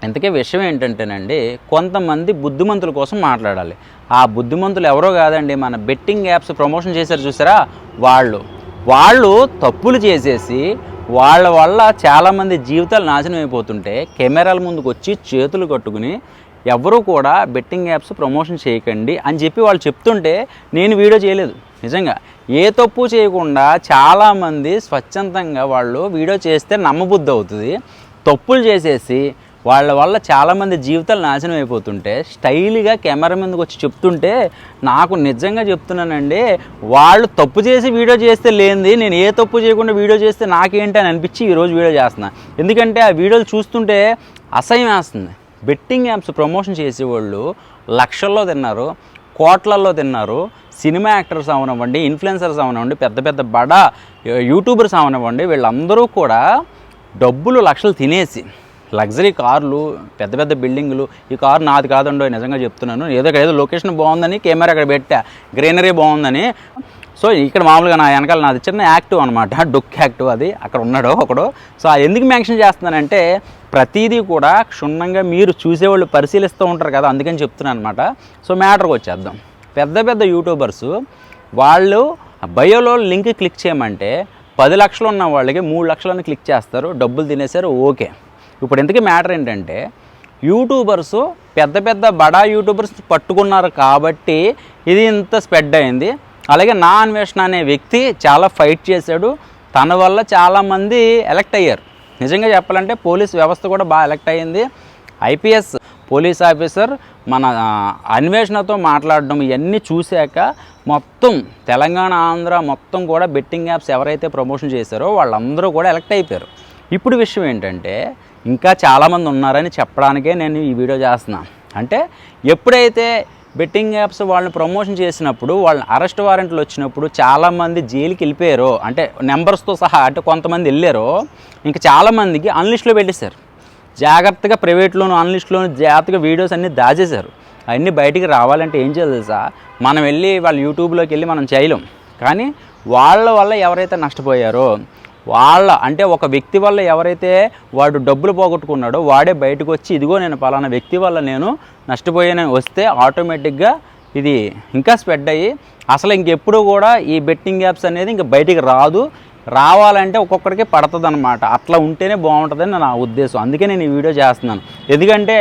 ఇంతకీ విషయం ఏంటంటేనండి, కొంతమంది బుద్ధిమంతుల కోసం మాట్లాడాలి. ఆ బుద్ధిమంతులు ఎవరో కాదండి, మన బెట్టింగ్ యాప్స్ ప్రమోషన్ చేశారు చూసారా, వాళ్ళు తప్పులు చేసేసి వాళ్ళ వల్ల చాలామంది జీవితాలు నాశనం అయిపోతుంటే కెమెరాల ముందుకు వచ్చి చేతులు కట్టుకుని ఎవరూ కూడా బెట్టింగ్ యాప్స్ ప్రమోషన్ చేయకండి అని చెప్పి వాళ్ళు చెప్తుంటే నేను వీడియో చేయలేదు. నిజంగా ఏ తప్పు చేయకుండా చాలామంది స్వచ్ఛందంగా వాళ్ళు వీడియో చేస్తే నమ్మబుద్ధి అవుతుంది. తప్పులు చేసేసి వాళ్ళ వల్ల చాలామంది జీవితాలు నాశనం అయిపోతుంటే స్టైల్గా కెమెరా మీదకి వచ్చి చెప్తుంటే నాకు నిజంగా చెప్తున్నానండి, వాళ్ళు తప్పు చేసి వీడియో చేస్తే లేనిది నేను ఏ తప్పు చేయకుండా వీడియో చేస్తే నాకేంటి అని అనిపించి ఈరోజు వీడియో చేస్తున్నా. ఎందుకంటే ఆ వీడియోలు చూస్తుంటే అసహ్యం వేస్తుంది. బెట్టింగ్ యాప్స్ ప్రమోషన్ చేసేవాళ్ళు లక్షల్లో తిన్నారు, కోట్లల్లో తిన్నారు. సినిమా యాక్టర్స్ అవనివ్వండి, ఇన్ఫ్లుయెన్సర్స్ అవనివ్వండి, పెద్ద పెద్ద బడా యూట్యూబర్స్ అవనివ్వండి, వీళ్ళందరూ కూడా డబ్బులు లక్షలు తినేసి లగ్జరీ కార్లు, పెద్ద పెద్ద బిల్డింగులు, ఈ కారు నాది కాదండో నిజంగా చెప్తున్నాను, ఏదో లొకేషన్ బాగుందని కెమెరా అక్కడ పెట్టా, గ్రీనరీ బాగుందని. సో ఇక్కడ మామూలుగా నా వెనకాల నాది చిన్న యాక్టివ్ అనమాట, డొక్ యాక్టివ్, అది అక్కడ ఉన్నాడు ఒకడు. సో అది ఎందుకు మెన్షన్ చేస్తున్నానంటే ప్రతిదీ కూడా క్షుణ్ణంగా మీరు చూసేవాళ్ళు పరిశీలిస్తూ ఉంటారు కదా, అందుకని చెప్తున్నాను అనమాట. సో మ్యాటర్కి వచ్చేద్దాం. పెద్ద పెద్ద యూట్యూబర్స్ వాళ్ళు బయోలో లింక్ క్లిక్ చేయమంటే 10 లక్షలు ఉన్న వాళ్ళకి 3 లక్షలని క్లిక్ చేస్తారు, డబ్బులు తినేశారు. ఓకే, ఇప్పుడు ఇంతకీ మ్యాటర్ ఏంటంటే యూట్యూబర్స్ పెద్ద పెద్ద బడా యూట్యూబర్స్ పట్టుకున్నారు కాబట్టి ఇది ఇంత స్ప్రెడ్ అయింది. అలాగే నా అన్వేషణ అనే వ్యక్తి చాలా ఫైట్ చేశాడు, తన వల్ల చాలామంది ఎలక్ట్ అయ్యారు. నిజంగా చెప్పాలంటే పోలీస్ వ్యవస్థ కూడా బాగా ఎలక్ట్ అయ్యింది. ఐపీఎస్ పోలీస్ ఆఫీసర్ మన అన్వేషణతో మాట్లాడడం ఇవన్నీ చూశాక మొత్తం తెలంగాణ, ఆంధ్ర మొత్తం కూడా బెట్టింగ్ యాప్స్ ఎవరైతే ప్రమోషన్ చేశారో వాళ్ళందరూ కూడా ఎలక్ట్ అయిపోయారు. ఇప్పుడు విషయం ఏంటంటే ఇంకా చాలామంది ఉన్నారని చెప్పడానికే నేను ఈ వీడియో చేస్తున్నాను. అంటే ఎప్పుడైతే బెట్టింగ్ యాప్స్ వాళ్ళని ప్రమోషన్ చేసినప్పుడు వాళ్ళని అరెస్ట్ వారెంట్లు వచ్చినప్పుడు చాలామంది జైలుకి వెళ్ళిపోయారో, అంటే నెంబర్స్తో సహా, అంటే కొంతమంది వెళ్ళారో, ఇంకా చాలామందికి అన్లిస్ట్లో పెట్టేశారు. జాగ్రత్తగా ప్రైవేట్లోను అన్లిస్ట్లోను జాగ్రత్తగా వీడియోస్ అన్నీ దాచేశారు. అవన్నీ బయటికి రావాలంటే ఏం చేయాలి తెలుసా, మనం వెళ్ళి వాళ్ళ యూట్యూబ్లోకి వెళ్ళి మనం చేయలేం. కానీ వాళ్ళ వల్ల ఎవరైతే నష్టపోయారో అంటే ఒక వ్యక్తి వల్ల ఎవరైతే వాడు డబ్బులు పోగొట్టుకున్నాడో వాడే బయటకు వచ్చి ఇదిగో నేను పలానా వ్యక్తి వల్ల నేను నష్టపోయానని వస్తే ఆటోమేటిక్గా ఇది ఇంకా స్ప్రెడ్ అయ్యి అసలు ఇంకెప్పుడు కూడా ఈ బెట్టింగ్ యాప్స్ అనేది ఇంకా బయటికి రావాలంటే ఒక్కొక్కడికి పడుతుంది అనమాట. అట్లా ఉంటేనే బాగుంటుందని నా ఉద్దేశం. అందుకే నేను ఈ వీడియో చేస్తున్నాను. ఎందుకంటే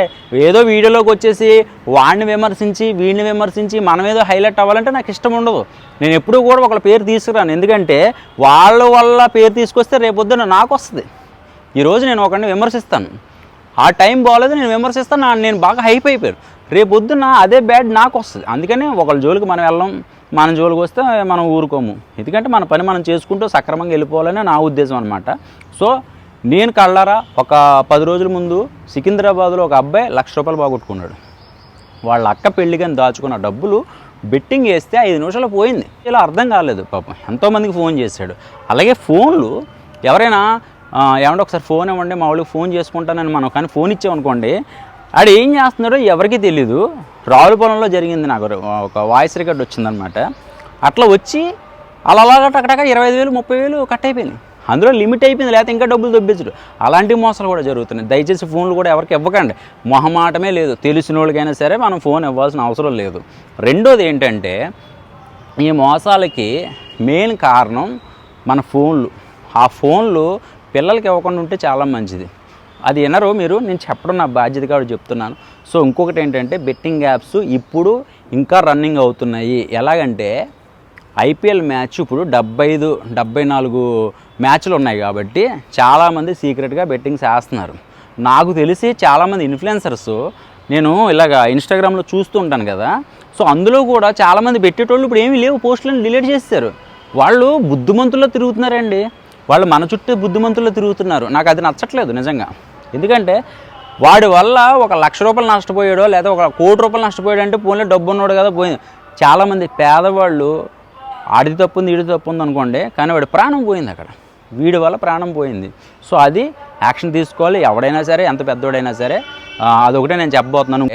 ఏదో వీడియోలోకి వచ్చేసి వాడిని విమర్శించి వీడిని విమర్శించి మనం ఏదో హైలైట్ అవ్వాలంటే నాకు ఇష్టం ఉండదు. నేను ఎప్పుడూ కూడా ఒకళ్ళ పేరు తీసుకురాను. ఎందుకంటే వాళ్ళ వల్ల పేరు తీసుకొస్తే రేపొద్దున నాకు వస్తుంది. ఈరోజు నేను ఒకరిని విమర్శిస్తాను, ఆ టైం బాగోలేదు, నేను విమర్శిస్తాను, నేను బాగా హైప్ అయిపోయాను, రేపొద్దున అదే బ్యాడ్ నాకు వస్తుంది. అందుకని ఒకళ్ళ జోలికి మనం వెళ్ళం, మన జోలికి వస్తే మనం ఊరుకోము. ఎందుకంటే మన పని మనం చేసుకుంటూ సక్రమంగా వెళ్ళిపోవాలని నా ఉద్దేశం అనమాట. సో నేను కళ్ళారా ఒక 10 రోజుల ముందు సికింద్రాబాద్లో ఒక అబ్బాయి ₹1,00,000 బాగొట్టుకున్నాడు. వాళ్ళ అక్క పెళ్ళికని దాచుకున్న డబ్బులు బెట్టింగ్ వేస్తే 5 నిమిషాలు పోయింది. ఇలా అర్థం కాలేదు పాపం, ఎంతోమందికి ఫోన్ చేశాడు. అలాగే ఫోన్లు ఎవరైనా ఏమంటే ఒకసారి ఫోన్ ఇవ్వండి మా వాళ్ళకి ఫోన్ చేసుకుంటానని మనం కానీ ఫోన్ ఇచ్చామనుకోండి, ఆడు ఏం చేస్తున్నాడో ఎవరికి తెలీదు. రావులపాలెంలో జరిగింది, నాకు ఒక వాయిస్ రికార్డ్ వచ్చిందనమాట. అట్లా వచ్చి అలాగా టకటక 25,000 30,000 కట్ అయిపోయింది. అందులో లిమిట్ అయిపోయింది, లేకపోతే ఇంకా డబ్బులు దొబ్బించడు. అలాంటి మోసాలు కూడా జరుగుతున్నాయి. దయచేసి ఫోన్లు కూడా ఎవరికి ఇవ్వకండి, మొహమాటమే లేదు. తెలిసిన వాళ్ళకైనా సరే మనం ఫోన్ ఇవ్వాల్సిన అవసరం లేదు. రెండోది ఏంటంటే ఈ మోసాలకి మెయిన్ కారణం మన ఫోన్లు. ఆ ఫోన్లు పిల్లలకి ఇవ్వకుండా ఉంటే చాలా మంచిది. అది వినరు మీరు, నేను చెప్పడం నా బాధ్యత కాబట్టి చెప్తున్నాను. సో ఇంకొకటి ఏంటంటే బెట్టింగ్ యాప్స్ ఇప్పుడు ఇంకా రన్నింగ్ అవుతున్నాయి. ఎలాగంటే ఐపీఎల్ మ్యాచ్ ఇప్పుడు 75-74 మ్యాచ్లు ఉన్నాయి కాబట్టి చాలామంది సీక్రెట్గా బెట్టింగ్స్ వేస్తున్నారు. నాకు తెలిసి చాలామంది ఇన్ఫ్లుయెన్సర్స్, నేను ఇలాగ ఇన్స్టాగ్రామ్లో చూస్తూ ఉంటాను కదా, సో అందులో కూడా చాలామంది పెట్టేటోళ్ళు ఇప్పుడు ఏమీ లేవు, పోస్టులను డిలీట్ చేస్తారు. వాళ్ళు బుద్ధిమంతుల్లో తిరుగుతున్నారండి, వాళ్ళు మన చుట్టూ బుద్ధిమంతుల్లో తిరుగుతున్నారు. నాకు అది నచ్చట్లేదు నిజంగా. ఎందుకంటే వాడి వల్ల ఒక ₹1,00,000 నష్టపోయాడో లేదా ఒక ₹1,00,00,000 నష్టపోయాడు అంటే పోన్లే డబ్బు ఉన్నాడు కదా పోయింది. చాలామంది పేదవాళ్ళు ఆడిది తప్పుంది ఈడిది తప్పుంది అనుకోండి, కానీ వాడి ప్రాణం పోయింది అక్కడ, వీడి వల్ల ప్రాణం పోయింది. సో అది యాక్షన్ తీసుకోవాలి ఎవడైనా సరే, ఎంత పెద్దోడైనా సరే. అదొకటే నేను చెప్పబోతున్నాను.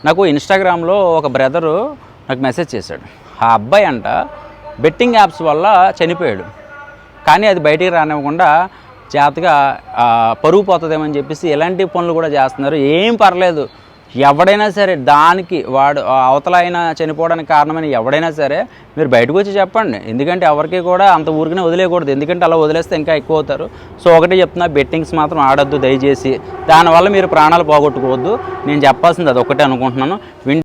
నాకు ఇన్స్టాగ్రామ్లో ఒక బ్రదరు నాకు మెసేజ్ చేశాడు. ఆ అబ్బాయి అంట బెట్టింగ్ యాప్స్ వల్ల చనిపోయాడు, కానీ అది బయటికి రానివ్వకుండా చేతగా పరుగు పోతుందేమని చెప్పేసి ఇలాంటి పనులు కూడా చేస్తున్నారు. ఏం పర్లేదు, ఎవడైనా సరే దానికి వాడు అవతల అయినా చనిపోవడానికి కారణమైన ఎవడైనా సరే మీరు బయటకు వచ్చి చెప్పండి. ఎందుకంటే ఎవరికి కూడా అంత ఊరికనే వదిలేయకూడదు, ఎందుకంటే అలా వదిలేస్తే ఇంకా ఎక్కువ అవుతారు. సో ఒకటే చెప్తున్నా, బెట్టింగ్స్ మాత్రం ఆడొద్దు దయచేసి. దానివల్ల మీరు ప్రాణాలు పోగొట్టుకోవద్దు. నేను చెప్పాల్సింది అది ఒకటే అనుకుంటున్నాను.